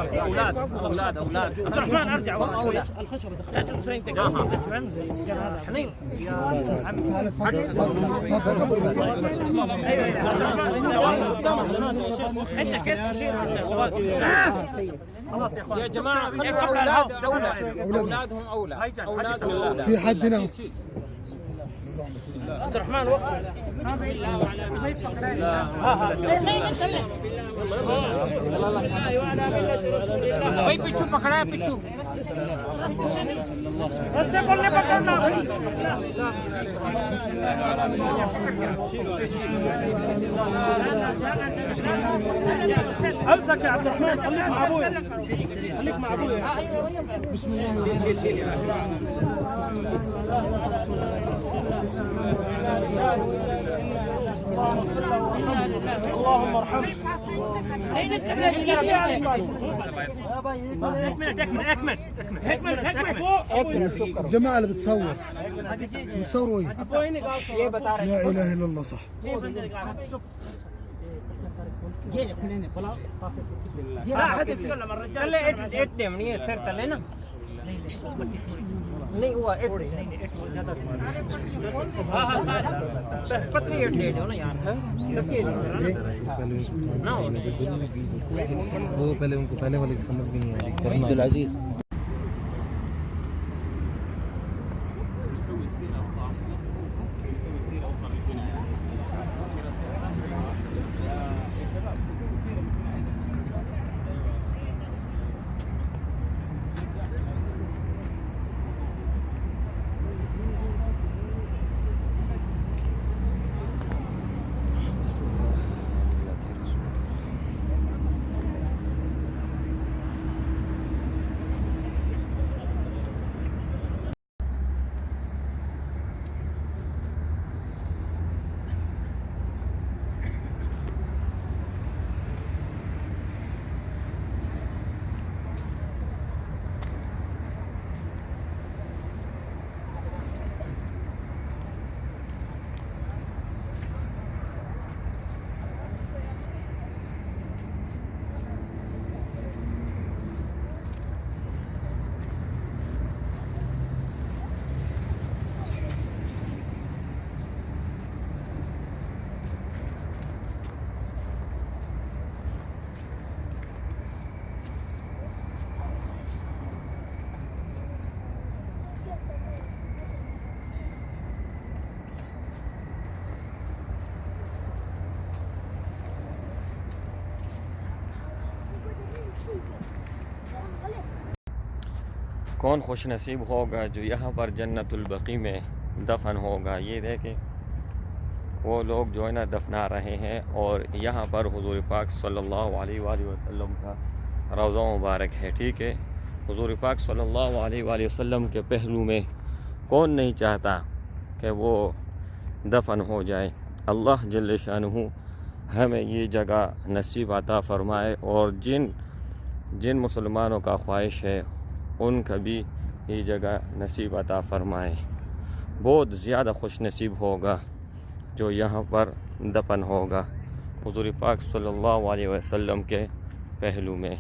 اولاد عبد الرحمن ارجع ورا الخشب دخلت سينتك حنين انت كيف تشير خلاص يا اخوان يا جماعه اولادهم اولى في حد هنا عبد الرحمن وقف भाई पिछू पकड़ा है पिछू रस्ते बोलने पकड़ना امسك يا عبد الرحمن خليك مع ابويا خليك مع ابويا بسم الله شيل اللهم ارحمه اكمل الجماعة اللي بتصوروا ايه؟ لا اله الا الله صح नहीं हुआ पत्नी डेढ़ हो ना यार वो पहले उनको पहले वाले की समझ भी नहीं आ रही अब्दुल अजीज कौन खुश नसीब होगा जो यहाँ पर जन्नतुल बकी में दफन होगा। ये देखें वो लोग जो है ना दफना रहे हैं और यहाँ पर हुजूर पाक सल्लल्लाहु अलैहि वसल्लम का रोज़ा मुबारक है। ठीक है, हुजूर पाक सल्लल्लाहु अलैहि वसल्लम के पहलू में कौन नहीं चाहता कि वो दफन हो जाए। अल्लाह जल्ल शानुहु हमें ये जगह नसीब अता फ़रमाए और जिन मुसलमानों का ख्वाहिश है उनका भी ये जगह नसीब अता फ़रमाए। बहुत ज़्यादा खुश नसीब होगा जो यहाँ पर दफन होगा हुज़ूर पाक सल्लल्लाहु अलैहि वसल्लम के पहलू में।